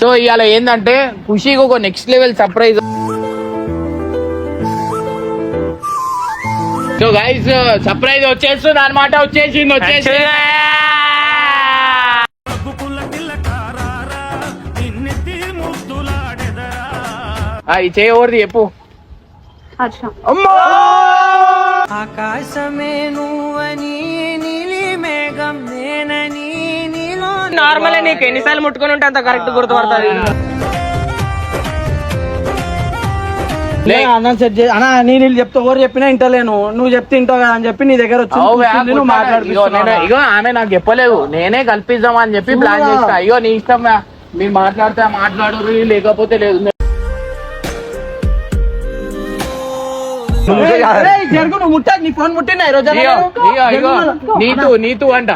So ఇవాళ ఏంటంటే ఖుషికి ఒక next level surprise. So guys surprise వచ్చేస్తుంది అనమాట. వచ్చేసి చేయవరది చెప్పు. ఆకాశమే నువ్వని నీలి మేఘం నేనని నీలో నార్మల్. నీకు ఎన్నిసార్లు ముట్టుకొని ఉంటే అంత కరెక్ట్ గుర్తుపడతాది. అన్నా నేను చెప్తా ఎవరు చెప్పినా ఇంటలేను, నువ్వు చెప్తే ఇంటావు కదా అని చెప్పి నీ దగ్గర వచ్చి ఇగో ఆమె నాకు చెప్పలేదు, నేనే కల్పిద్దాం అని చెప్పి ప్లాన్ చేస్తా. అయ్యో నీ ఇష్టం, మీరు మాట్లాడితే మాట్లాడు, లేకపోతే లేదు. నువ్వు ముట్టా, నీ ఫోన్ ముట్టినా ఈ రోజు నీతు అంట.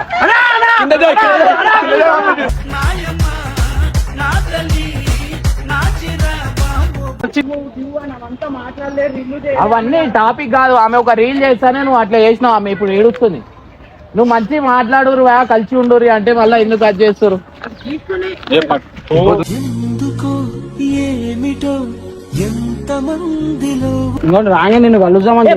అవన్నీ టాపిక్ కాదు. ఆమె ఒక రీల్ చేస్తానే నువ్వు అట్లా చేసినావు. ఆమె ఇప్పుడు ఏడుస్తుంది. నువ్వు మంచి మాట్లాడురు, కలిసి ఉండురు అంటే మళ్ళీ ఎందుకు అది చేస్తారు? రాగా నిన్ను కలుద్దామని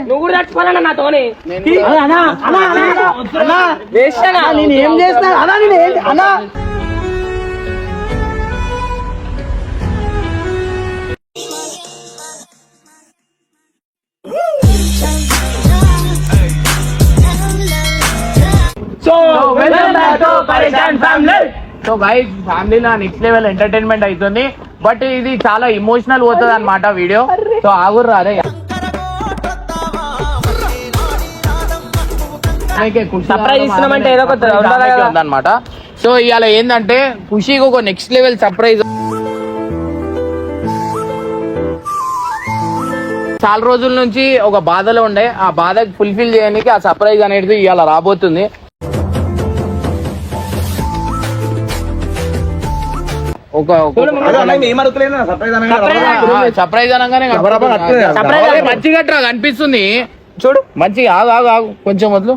నువ్వు కూడా చచ్చిపోవాలన్నా నాతోనే. నేను ఏం చేస్తా అన్నా, నేను అన్నా సో గైస్ ఫ్యామిలీలో నెక్స్ట్ లెవెల్ ఎంటర్టైన్మెంట్ అవుతుంది. బట్ ఇది చాలా ఇమోషనల్ పోతుంది అనమాట వీడియో. సో ఆగురు రారే సర్ప్రైజ్ ఇస్తున్నామంటే ఏదో ఉందన్నమాట. సో ఇవాళ ఏంటంటే ఖుషికి ఒక నెక్స్ట్ లెవెల్ సర్ప్రైజ్. చాలా రోజుల నుంచి ఒక బాధలో ఉండే, ఆ బాధకి ఫుల్ఫిల్ చేయడానికి ఆ సర్ప్రైజ్ అనేది ఇవాళ రాబోతుంది. సర్ప్రైజ్ అనగానే మంచిగా కనిపిస్తుంది చూడు. మంచిగా ఆగు ఆగు ఆగు కొంచెం వద్దు,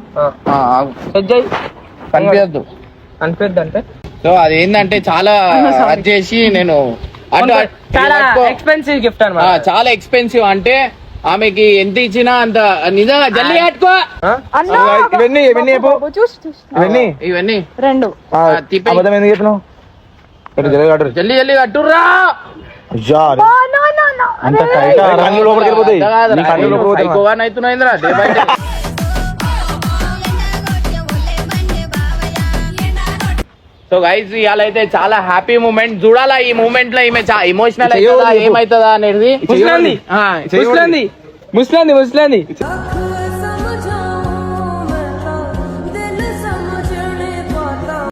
కనిపించద్దు అంటే. సో అది ఏంటంటే చాలా అది చేసి నేను చాలా ఎక్స్పెన్సివ్ గిఫ్ట్ అన్నమాట. చాలా ఎక్స్పెన్సివ్ అంటే ఆమెకి ఎంత ఇచ్చినా అంత. నిజంగా జల్లి కట్టుకో. ఇవన్నీ రెండు జల్లి జల్లి కట్టుర్రా. సో గైస్ ఇవాళ అయితే చాలా హ్యాపీ మూమెంట్. చూడాలా ఈ మూమెంట్ లో ఈమె ఎమోషనల్ అవుతుందా ఏమైతుందా అనేది.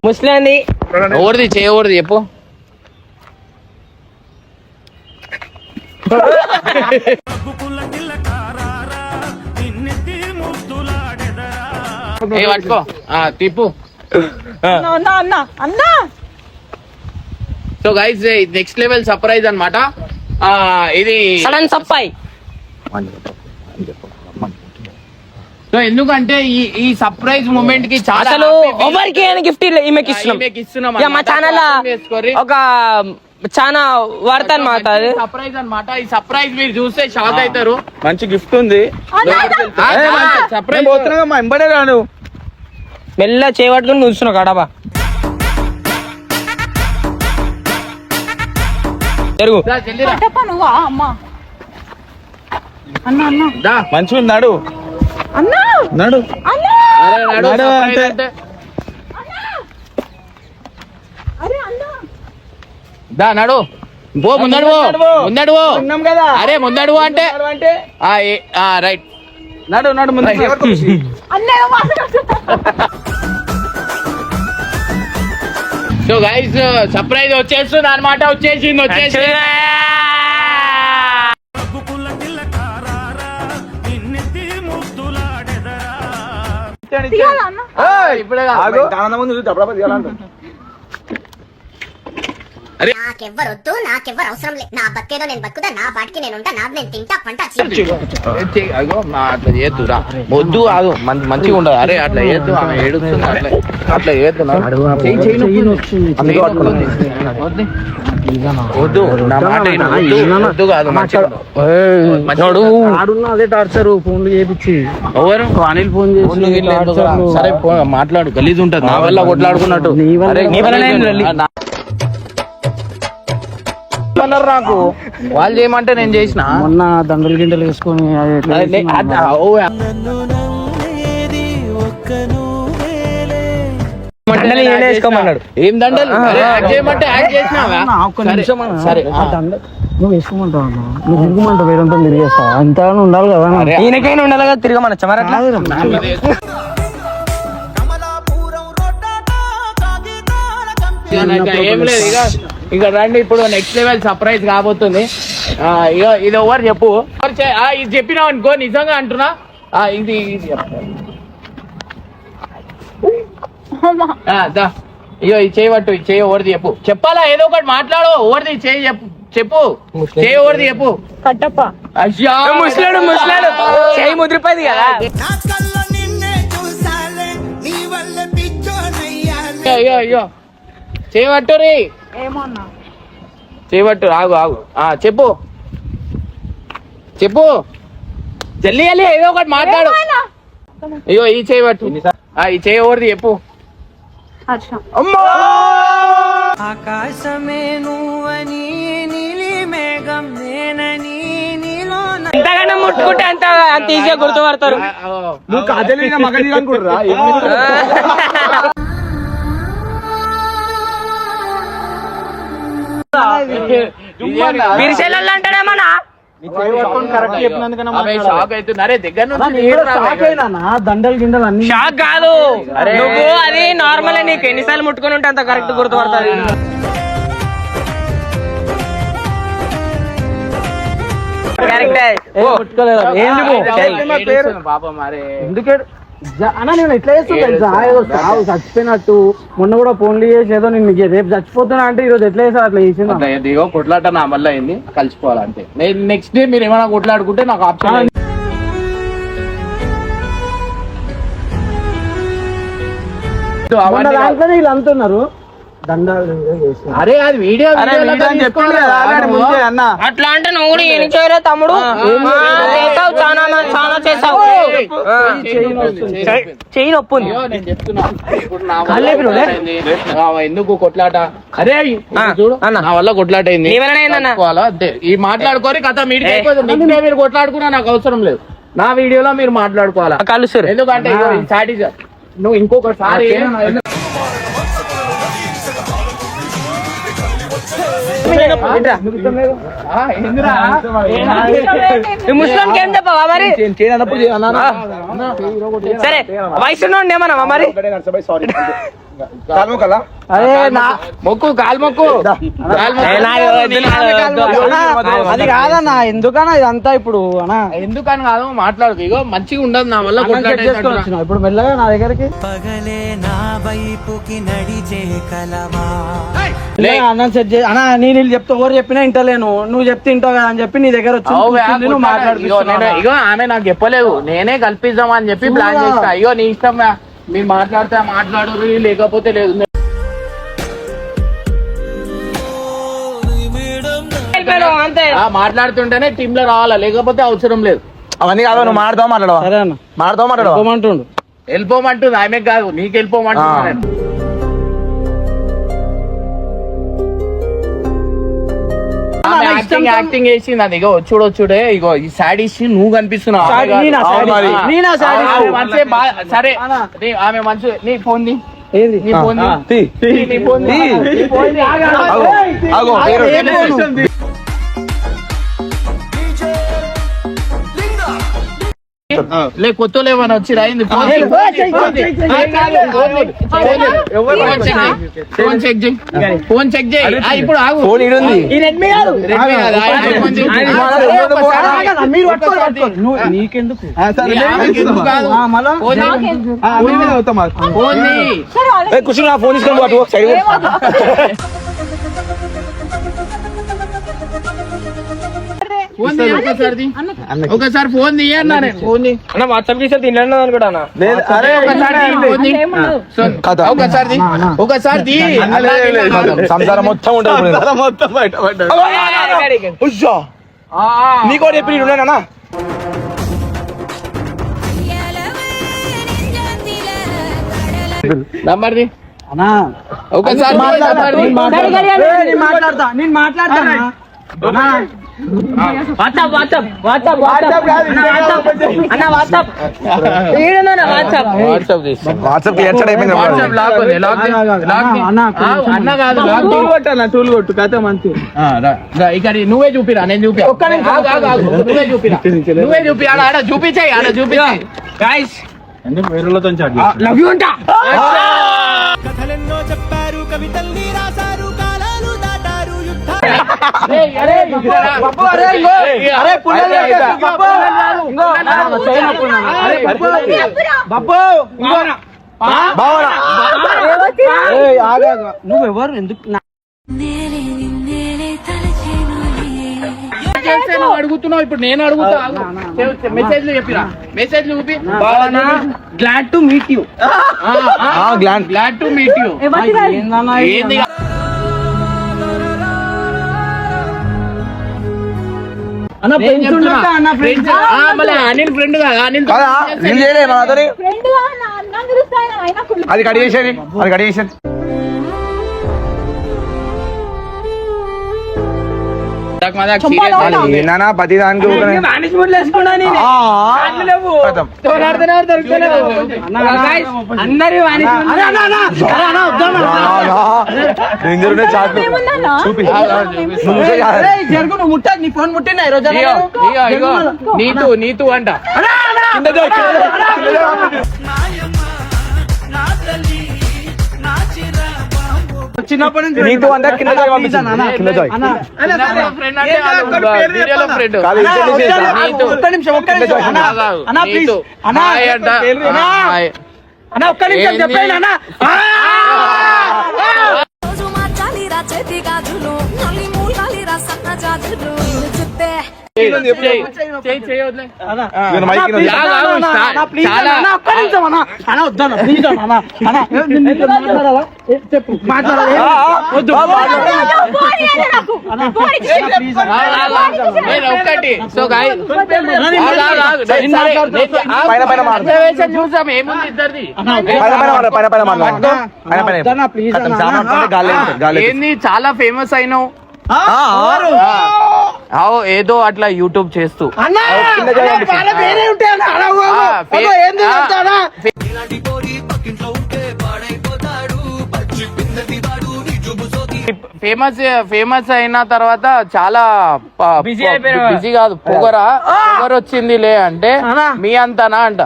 ముస్లాంది ఎవరిది చేయకూడదు చెప్పు. పట్టుకో తిప్పు. So guys next level surprise అన్నమాట ఇది. Sudden surprise. సో ఎందుకంటే ఈ సర్ప్రైజ్ మూమెంట్ కి చాలా అసలు ఎవరికి గిఫ్ట్ ఇస్తున్నాం. మా ఛానల్ ఒక చాలా వార్త అన్నమాట, సర్ప్రైజ్ అన్నమాట. ఈ సర్ప్రైజ్ మీరు చూస్తే షాక్ అవుతారు. మంచి గిఫ్ట్ ఉంది. సర్ప్రైజ్ ఎంబడే రాను మెల్ల చేయబట్టుకుని చూస్తున్నావు కడబా. మంచిగా ఉన్నాడు నడు నడు పో ముందడు ముందడు. అరే ముందడు అంటే రైట్ నడు నడు ముందు. సో గైస్ సర్ప్రైజ్ వచ్చేస్తుంది అనమాట. వచ్చేసి ఇప్పుడే అరే నాకెవ్వరొద్దు నాకెవ్వరు అవసరం లేదు. నా బతికేదో నేను బతుకుతా, నా పాటికి నేను ఉంటా, నాది నేను తింటా పంట. అగో అట్లా చేయొద్దురా, వద్దు కాదు, మంచిగా ఉండదు. అరే అట్లా చేయొద్దు, ఆమె ఏడుస్తుంది. అట్లా చేయొద్దు, వద్దు నా మాట విను. వద్దు కాదు, అదే టార్చర్ ఫోన్లు చేపించి ఎవరు అనిల్ ఫోన్ చేసి సరే మాట్లాడు, గలీజ్ ఉంటది. నా వల్ల కొట్లాడుకున్నట్టు నాకు వాళ్ళు చేయమంటే నేను చేసిన. మొన్న దండలు గిండలు వేసుకొని వేసుకోమన్నాడు. ఏం దండలు యాక్ట్ చేయమంటే యాక్ట్ చేసినావా? సరే నువ్వు వేసుకోమంటావు అన్న, నువ్వు తిరగమంటావు, వేరంతా తిరిగేస్తా అంతా ఉండాలి కదా. ఈయనకైనా ఉండాలి కదా, తిరగమనొచ్చా మరి అట్లా? ఏం లేదు ఇక రండి, ఇప్పుడు నెక్స్ట్ లెవెల్ సర్ప్రైజ్ కాబోతుంది. ఇక ఇది ఎవరు చెప్పు, ఇది చెప్పినావు అనుకో, నిజంగా అంటున్నా. ఇది ఇగో ఈ చేయబట్టు, ఈ చేయి ఎవరిది చెప్పు. చెప్పాలా, ఏదో ఒకటి మాట్లాడు. ఎవరిది చేయి చెప్పు, చెప్పు చేయి ఎవరిది చెప్పు. కట్టప్ప. అయ్యా ముసలాడు చేయి ముద్రిపోయింది కదా. అయ్యో అయ్యో చేయబట్టు రీ, చేయబట్టు. ఆగు ఆగు, చెప్పు చెప్పు, జల్లి జల్లి ఏదో ఒకటి మాట్లాడు. అయ్యో ఈ చేయబట్టు, ఈ చేయి ఎవరిది చెప్పు. ఆకాశమే నువ్వని నీలి మేఘం నేనని నీలో ఎంతగానో ముట్టుకుంటే అంత ఈజీగా గుర్తుపడతారు. నువ్వు కాజలిన మగని అనుకుంటురా? బిర్సెలలో అంటాడేమన్నా షాక్ అవుతున్నారే దగ్గర నుంచి. దండలు గిండలు అన్ని షాక్ కాదు, నువ్వు అది నార్మల్. నీకు ఎన్నిసార్లు ముట్టుకుని ఉంటే అంత కరెక్ట్ గుర్తుపడతారు. పాపం మరే ఎందుకే అన్న నేను ఎట్లా చేస్తున్నా చచ్చిపోయినట్టు. మొన్న కూడా ఫోన్లు చేసి ఏదో నేను రేపు చచ్చిపోతున్నా అంటే ఈరోజు ఎట్లా చేస్తా అట్లా చేసింది. ఇదిగో కొట్లాట నా వల్ల అయింది, కలిసిపోవాలంటే. నేను నెక్స్ట్ డే మీరు ఏమైనా కొట్లాడుకుంటే నాకు ఆప్షన్. దాంట్లో వీళ్ళు అంటున్నారు దండాలు. అరే అది వీడియో అట్లా అంటే నువ్వు కూడా ఏం చేయలే తమ్ముడు, చాలా చేసావు. చెయ్యి నొప్పి ఉంది. నేను చెప్తున్నా ఇప్పుడు నా వల్ల ఎందుకు కొట్లాట. అరే చూడు నా వల్ల కొట్లాట అయింది, అంతే. ఈ మాట్లాడుకోరి కథ మీరు మీరు కొట్లాడుకున్నా నాకు అవసరం లేదు. నా వీడియోలో మీరు మాట్లాడుకోవాలా, కలుస్తారు. ఎందుకంటే నువ్వు ఇంకొకసారి ముస్లింకి ఏం చెప్పవా మరి? సరే వయసు ఏమన్నావా మరి? అరే నా మొక్కు కాలు మొక్కు. అది కాదన్నా, ఎందుకన్నా ఇదంతా ఇప్పుడు అన్నా? ఎందుకని కాదు, మాట్లాడుకో. ఇగో మంచిగా ఉండదు నా వల్ల. ఇప్పుడు మెల్లగా నా దగ్గరికి పగలే నా వైపుకి నడిచే కలవా. అన్నం సెట్ చేసి అన్నా, నేను చెప్తా ఎవరు చెప్పినా ఇంటలేను, నువ్వు చెప్తే ఇంటావు కదా అని చెప్పి నీ దగ్గర వచ్చి నువ్వు మాట్లాడు. ఇగో ఆమె నాకు చెప్పలేదు, నేనే కల్పిద్దాం అని చెప్పి ప్లాన్ చేస్తా. అయ్యో నీ ఇష్టం, మీరు మాట్లాడితే మాట్లాడు, లేకపోతే లేదు. మాట్లాడుతుంటేనే టీమ్ లో రావాలా, లేకపోతే అవసరం లేదు. అవన్నీ కాదు, నువ్వు మాట్లాడతావు మాట్లాడవా? సరే అన్న మాట్లాడతావు మాట్లాడమంటుండు. వెళ్ళిపోమంటుంది ఆమె కాదు, నీకు వెళ్ళిపోమంటున్నాను. యాక్టింగ్ చేసింది అది. ఇగో చూడే, ఇగో ఈ సాడీస్ నువ్వు కనిపిస్తున్నావు. సరే ఆమె మంచి. నీ ఫోన్ నీ ఫోన్ లే కొత్త లేవని వచ్చి రాయింది. ఫోన్ చెక్ చేయి, ఫోన్ చెక్ చేయి. ఇప్పుడు ఆగు, నీకెందుకు ఫోన్ తీసుకొని ఫోన్ తీయ ఒకసారి ఫోన్ తీయ అన్నా నేను ఫోన్ తీ అన్న వాట్సాప్ చేసి తిన్నాను అనుకుంటా అన్న. ఒకసారి తీ సంసారం మొత్తం ఉంటుంది మొత్తం బయట నీకో ఎప్పుడు ఉన్నానా నంబర్ది అన్నా ఒకసారి నేను మాట్లాడతా వాట్సాప్ వాట్సాప్ వాట్సాప్ వాట్సాప్ అన్న వాట్సాప్ ఏడన్నా వాట్సాప్ వాట్సాప్ చేసి వాట్సాప్ క్లియర్ అయిపోయింది వాట్సాప్ లాక్ ఉంది అన్న కాదు టూల్ కొట్టా టూల్ కొట్టు కథ మంచి ఇక్కడ నువ్వే చూపిరా నేను చూపి నువ్వే చూపి ఆడ చూపించాయి ఆడ చూపించాయి గైస్ ఎందుకు వేరేలతో లవ్ యూ అంట. కథలెన్నో చెప్పారు కవితల్ని రాశారు కాలాలు దాటారు నువ్వెవరు ఎందుకు నువ్వు అడుగుతున్నావు ఇప్పుడు నేను అడుగుతా మెసేజ్ చెప్పిరా మెసేజ్ చూపి glad to meet you glad to meet you ఏంది అన్న ఫ్రెండ్స్ ఉండొద్దా అన్న ఫ్రెండ్స్ అనిల్ ఫ్రెండ్ కదా అనిల్ అది కడిగేసేది అది కడిగేసేది నానా ప్రతి దానికి మేనేజ్మెంట్ వేసుకున్నా నేను అందరి జరుగు నువ్వు ముట్టా నీ ఫోన్ ముట్టినా ఈ రోజు నీతు నీతు అంట చిన్నప్పటి నుంచి నీతో అంటే కింద జాయ్ పంపించాను కింద జాయ్ ఒక్క నిమిషం అన్న ప్లీజ్ అన్న ఒక్క నిమిషం చెప్పండి అన్న చెప్పు ఒక్కటి సో చూసాం ఏముంది ఇద్దరిది ఏంది చాలా ఫేమస్ అయినావు ఏదో అట్లా యూట్యూబ్ చేస్తూ ఫేమస్ అయిన తర్వాత చాలా బిజీ కాదు పొగరా వచ్చిందిలే అంటే మీ అంతనా అంట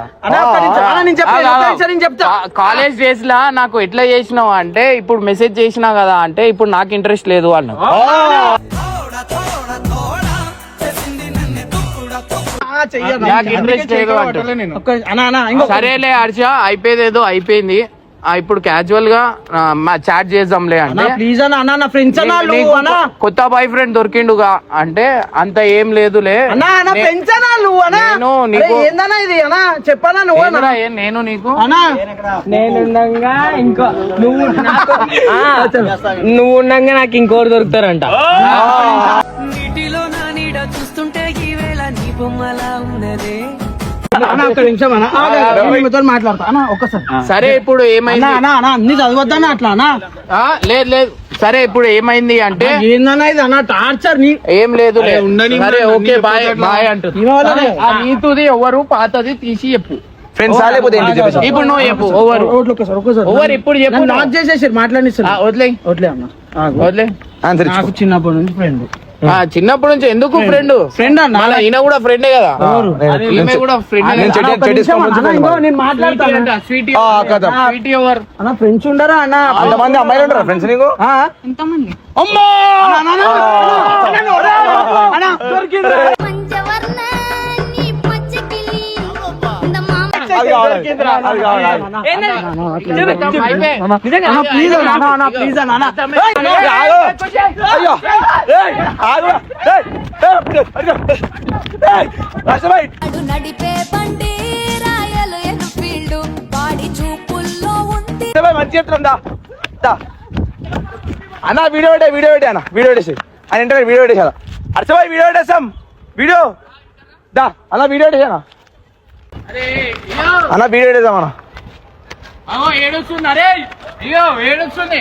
కాలేజ్ డేస్ లా నాకు ఎట్లా చేసినావు అంటే ఇప్పుడు మెసేజ్ చేసినా కదా అంటే ఇప్పుడు నాకు ఇంట్రెస్ట్ లేదు అన్న నాకు ఇంట్రెస్ట్ లేదు అంటే సరేలే హర్ష అయిపోయేది ఏదో అయిపోయింది ఇప్పుడు క్యాజువల్ గా చాట్ చేద్దాంలే అంటే ప్లీజ్ అన్న ఫ్రెండ్స్ అన్న కొత్త బాయ్ ఫ్రెండ్ దొరికిండుగా అంటే అంత ఏం లేదులే చెప్పనా నువ్వు నేను నీకు నేనుండగా ఇంకో నువ్వు ఉండంగా నాకు ఇంకోటి దొరుకుతారంట. నీటిలో నా నీడ చూస్తుంటే ఈ వేళ నీ బొమ్మలా ఉన్నదే. ఒక్క నిమిషం అన్న మాట్లాడతా అన్న ఒక్కసారి సరే ఇప్పుడు ఏమైంది అన్ని చదవద్దన్నా అట్లా అన్న లేదు లేదు సరే ఇప్పుడు ఏమైంది అంటే ఏందన్నా ఇది అన్న టార్చర్ ఏం లేదు సరే ఓకే బాయ్ బాయ్ అంటుంది నీతుది ఎవరు పాతది తీసి చెప్పు ఫ్రెండ్స్ లేకపోతే ఇప్పుడు నువ్వు చెప్పు ఓవర్ ఇప్పుడు చెప్పు లాక్ చేసేసి మాట్లాడిస్తా వదిలే వదిలే అన్న వదిలే నాకు చిన్నప్పటి నుంచి ఫ్రెండ్ చిన్నప్పటి నుంచి ఎందుకు ఫ్రెండ్ అన్న ఈయన కూడా ఫ్రెండే కదా ఈమె కూడా ఫ్రెండ్ నేను మాట్లాడతాను స్వీటీ ఎవరు అన్న ఫ్రెండ్స్ ఉండరా అన్న అంతమంది అమ్మాయిలు ఉంటారా ఫ్రెండ్స్ నీకు ప్లీజ్ అన్న నడిపే బండి రాయలు ఎన్ఫీల్డ్ వాడి చూపుల్లో ఉంది. మంచి చెప్తుందా అన్న వీడియో పెట్టే అన్న వీడియో పెట్టేసి ఆయన ఇంటర్ వీడియో పెట్టేసా అర్చబాయ్ వీడియో పెట్టేసాం వీడియో దా అన్న వీడియో పెట్టేసానా అన్న వీడియో పెట్టేసాం అన్న ఏడుస్తుంది అరే అయ్యో ఏడుస్తుంది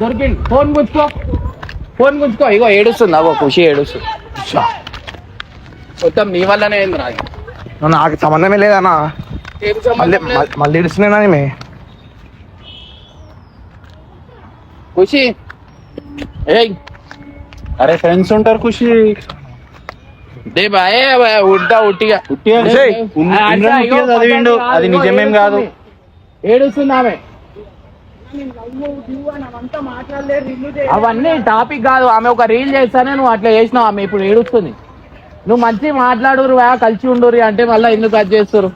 దొరికింది ఫోన్ గుంచుకో ఇగో ఏడుస్తుంది అగో ఖుషి ఏడుస్తుంది మొత్తం నీ వల్లనే ఏంది రాదు నాకు సంబంధమే లేదన్నా మళ్ళీ ఏడుస్తున్నానా మే ఖుషి ఏయ్ అరే ఫ్రెండ్స్ ఉంటారు ఖుషి దే బాయ్ ఉడ్డా ఉట్టిగా చదివిండు అది నిజమేం కాదు ఏడుస్తుంది ఆమె అవన్నీ టాపిక్ కాదు ఆమె ఒక రీల్ చేస్తానే నువ్వు అట్లా చేసినావు ఆమె ఇప్పుడు ఏడుస్తుంది నువ్వు మంచి మాట్లాడురు కలిసి ఉండురు అంటే మళ్ళీ ఎందుకు అది చేస్తారు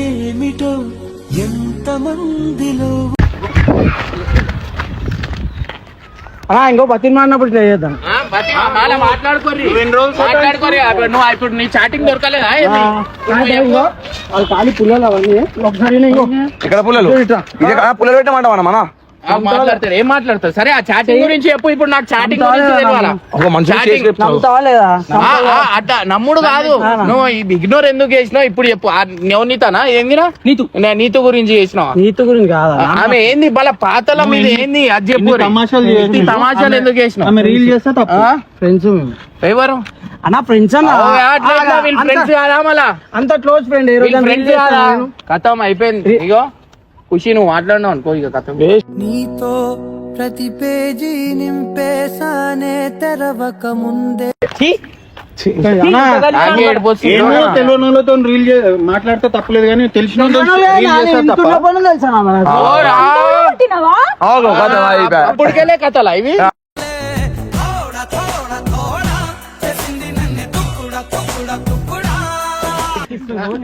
ఏమిటో ఎంత మందిలో ఇంకో బతిని మాడినప్పుడు ఇట్లా చేద్దాం మాట్లాడుకోరి నువ్వు ఇప్పుడు నీ చాటింగ్ దొరకలేదా అది ఖాళీ పుల్లలు అవన్నీ ఒకసారి ఇక్కడ పుల్లలు పుల్లలు పెట్టమంటావా మన మాట్లాడతారు ఏం మాట్లాడతారు సరే ఆ చాటింగ్ గురించి చెప్పు ఇప్పుడు నాకు చాటింగ్ గురించి తెలియాలా నమ్ముతావా లేదా అట్లా నమ్ముడు కాదు నువ్వు ఇగ్నోర్ ఎందుకు చేసినావు ఇప్పుడు చెప్పు నవనీతనా ఏందిరా నీతు గురించి చేసినావు నీతి గురించి కాదా ఆమె ఏంది బల పాతల మీద ఏంది అది చెప్పు తమాషాలు ఎందుకు చేసినావు రీల్ చేస్తే తప్ప ఫ్రెండ్స్ ఎవరు అన్న ఫ్రెండ్స్ ఫ్రెండ్స్ కాదా మళ్ళా అంత క్లోజ్ ఫ్రెండ్ ఫ్రెండ్స్ కాదా కథం అయిపోయింది ఇగో ఖుషి నువ్వు మాట్లాడినావు అనుకో ఇక కథం నీతో ప్రతి పేజీ నింపేసానే తెరవక ముందే తెలియనోళ్ళతో రీల్ మాట్లాడితే తప్పలేదు కానీ తెలిసిన అప్పటికెళ్ళే కథలా ఇవి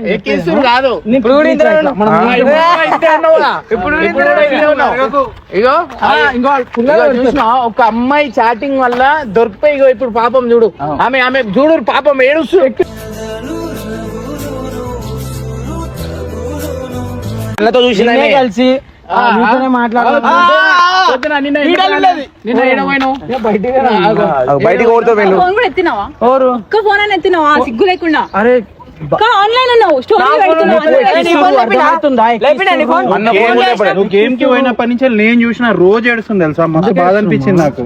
ఎక్కిస్తుడు కాదు ఇగో చూసినా ఒక అమ్మాయి చాటింగ్ వల్ల దొరికిపోయి ఇగో ఇప్పుడు పాపం చూడు ఆమె చూడు పాపం ఏడుస్తూ చూసిన కలిసి బయటికి ఎత్తినావా సిగ్గు లేకుండా అరే ఆన్లైన్ ఉన్నావు నువ్వు గేమ్ కి పోయినప్పటి నుంచి నేను చూసిన రోజు ఏడుస్తుంది తెలుసా మస్తు బాధ అనిపించింది నాకు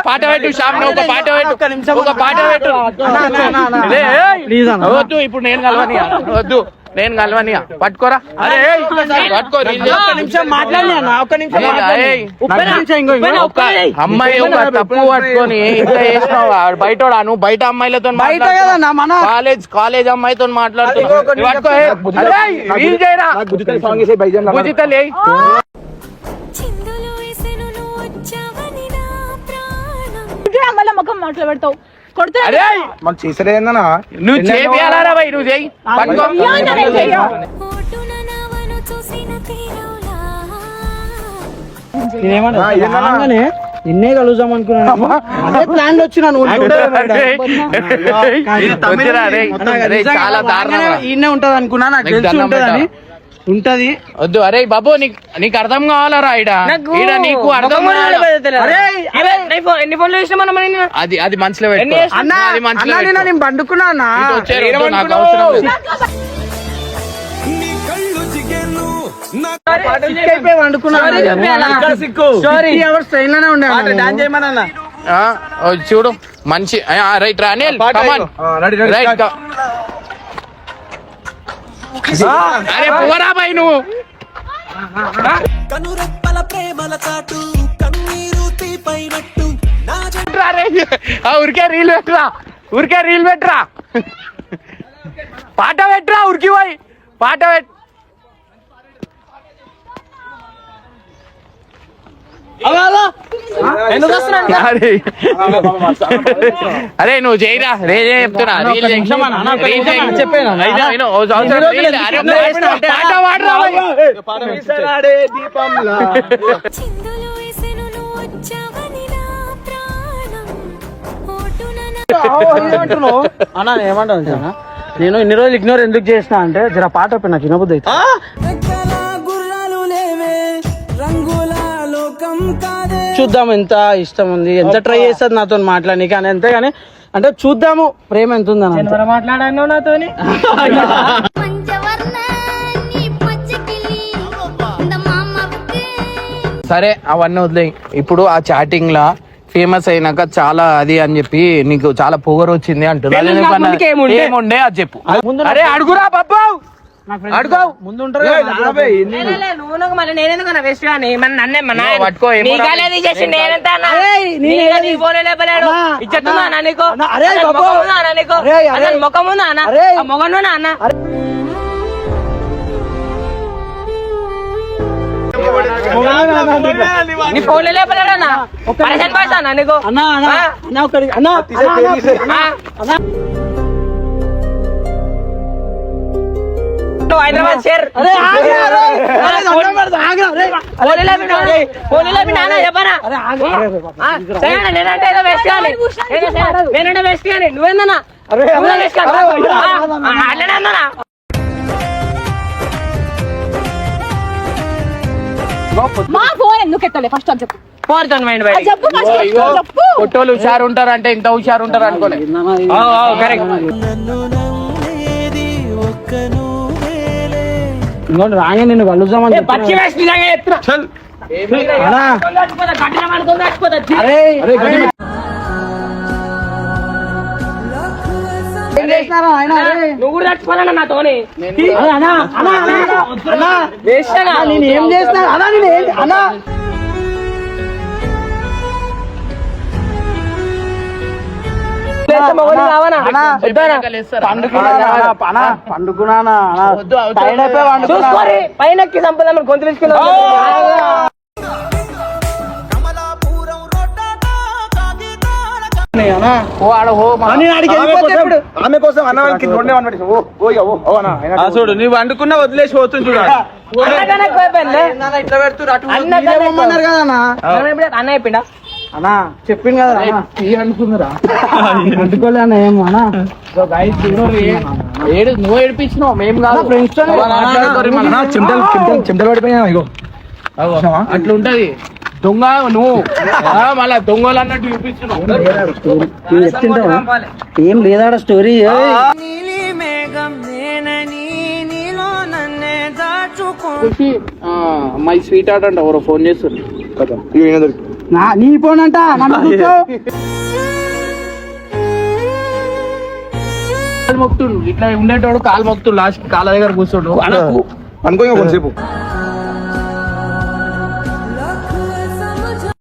పాట పెట్టు షాప్ ఒక పాట పెట్టు వద్దు ఇప్పుడు నేను కలవని వద్దు నేను కలవని పట్టుకోరా అరే పట్టుకో అమ్మాయి ఒక తప్పు పట్టుకొని ఇట్లా చేసినావు బయట నువ్వు బయట అమ్మాయిలతో కాలేజ్ అమ్మాయితో మాట్లాడుతున్నా ముఖం మాట్లాడతావు మాకు చేసలేదన్నా నువ్వు చేయాలరా భయ్ నువ్వు చేయి నిన్నే కలుద్దాం అనుకున్నాను అదే ప్లాన్ వచ్చినా చాలా దారుణం ఈయనే ఉంటది అనుకున్నా నాకు తెలిసి ఉంటదని ఉంటది వద్దు అరే బాబు నీకు అర్థం కావాలరా ఈడ నీకు అర్థం ఎన్ని ఫోన్లు చేసినా మనం అది మనసులో నేను పండుకున్నా నాకు అవసరం లేదు చూడు మంచి రైట్ రా అనిల్ రైట్ అరే పోరా బాయ్ నువ్వు కనురెప్పల ప్రేమల చాటు కన్నీరు తీపైనట్టు ఊరికే రీల్ పెట్టరా పాట పెట్టరా ఉరికి పోయి పాట ఎందుకు వస్తున్నాను అరే అరే నువ్వు చేయరా రే చెప్తున్నా రీల్ చేయి. రీల్ చేయి. అయినా, అయినా, ఓ సంవత్సరం రీల్. అరే, పాట పాడరా భయ్. చిందులు వేసెను నువ్వు వచ్చావని నా ప్రాణం ఓటున అన్నా ఏమంటాను అన్నా, నేను ఇన్ని రోజులు ఇగ్నోర్ ఎందుకు చేసిన అంటే జర పాట నాకు వినబుద్ధి అయితే గుర్రాలు లేవే రంగుల లోకం కాదే. చూద్దాం ఎంత ఇష్టం ఉంది, ఎంత ట్రై చేస్తుంది నాతో మాట్లాడడానికి అని అంతేగాని అంటే చూద్దాము ప్రేమ ఎంత ఉందని మాట్లాడాను నాతోని పంచవర్ణ నీ పచ్చకిలి మామకి సరే అవన్నీ వదిలేయి. ఇప్పుడు ఆ చాటింగ్ లా ఫేమస్ అయినాక చాలా అది అని చెప్పి నీకు చాలా పొగరు వచ్చింది అంటున్నా. Famous కాకముందుకే ఏముండే? ఏముండే అది చెప్పు. అరే అడుగురా బాబు, అడుగు. ముందు ఉంటారు నువ్వు నాకు మళ్ళీ నేనెందుకు వేస్ట్ కానీ మన నన్నే మన నువ్వు పట్టుకో, ఏమో నీకాలే తీసేసి నేనంతా అన్నా. నీకే నీ ఫోన్ లేపలేడు ఇచ్చేస్తున్నా అన్న నీకు అన్న, అరే అసలు బాబు. ముఖం ఉందా అన్న నీకు అరే, అరే. అసలు ముఖం ఉందా అన్న అరే. ఆ మొగం నువ్వునా అన్న నీ ఫోన్ లేపలేడు అన్న పరేషాన్ పడతా అన్న నీకు అన్నా అన్నా ఆ? అన్నా ఒకటి అన్నా ఆ? నువ్వు హైదరాబాద్ షేర్ అరే ఆగ్రా, అరే. అరే, దండం పెడతా, ఆగ్రా, అరే. ఫోన్ లేపి నాన్న చెప్పరా సరే అన్న, నేనంటే ఏదో వేస్ట్ కానీ నేనంటే వేస్ట్ కానీ నువ్వేందన్నా అరే, నువ్వే వేస్ట్ కానీ అరే, అట్లనే అన్నా మా ఫోన్ ఎందుకు ఎత్తలే ఫస్ట్ అది చెప్పు పోరుతాను మైండ్ అది బయట చెప్పు first, ఇగో, చెప్పు పొట్టోళ్ళు హుషారు ఉంటారు అంటే ఇంత హుషారు ఉంటారు అనుకోలే. కరెక్ట్ ఇంకోటి రాగా నిన్ను కలుద్దామని చెప్పిన. పచ్చి వేస్ట్ నిజంగా చెప్తున్నా అన్నా, కఠిన పడుతుంది చచ్చిపోతా అరే అరే, ఏం చేసినారా ఆయన? అరే. నువ్వు కూడా చచ్చిపోవాలన్నా నాతోని అరే, అన్నా, అన్నా, అన్నా, అన్నా, వేస్ట్ అన్నా, నేను ఏం చేసినా అన్నా, నేను ఏం అన్నా కావాలా అన్నా, పండుకున్నానా వద్దు, అవసరం టైర్డ్ అయిపోయి పండుకున్నా. చూసుకోరి పైన ఎక్కి సంపదామని గొంతు తీసుకున్నా అన్నా, ఓ ఆడ ఓ మా- నేను ఆడికి వెళ్ళిపోతే ఇప్పుడు. ఆమె కోసం అన్న వాళ్ళకి రెండే వన్ పెట్టి ఓ ఓ ఇక, ఓ ఓ అన్న చూడు నువ్వు వండుకున్నా వదిలేసి పోతుంది చూడు ఇట్లా పెడుతురు, అటు మీరే పొమ్మన్నారు కదా అన్నా. అన్న చెప్పిండా అన్నా చెప్పింది కదా అన్నా. టీ అనుకుందిరా. అందుకోలే అన్న ఏం అన్నా. సో guys, ఇగ్నోర్ ఏడు నువ్వు ఏడిపించినావు మేము కాదు. ఫ్రెండ్స్ తో మాట్లాడుకోరు మనం. చెమటలు పడిపోయినా ఇగో అట్లా ఉంటది. దొంగ నువ్వు మళ్ళా దొంగలు అన్నట్టు చూపిస్తున్నావు. చెప్తుంటావా? ఏం లేదా స్టోరీ నీలి మేఘం నేనని నీలో నన్నే దాచుకో. చూసి మై స్వీట్ ఆర్ట్ అంట ఎవరో ఫోన్ చేస్తారు. నీ ఫోన్ అంట నన్ను కూర్చో. కాలు మొక్తుండు ఇట్లా ఉండేటోడు కాలు మొక్తుండు లాస్ట్ కాళ్ళ దగ్గర కూర్చోడు. అనుకో కొంచెంసేపు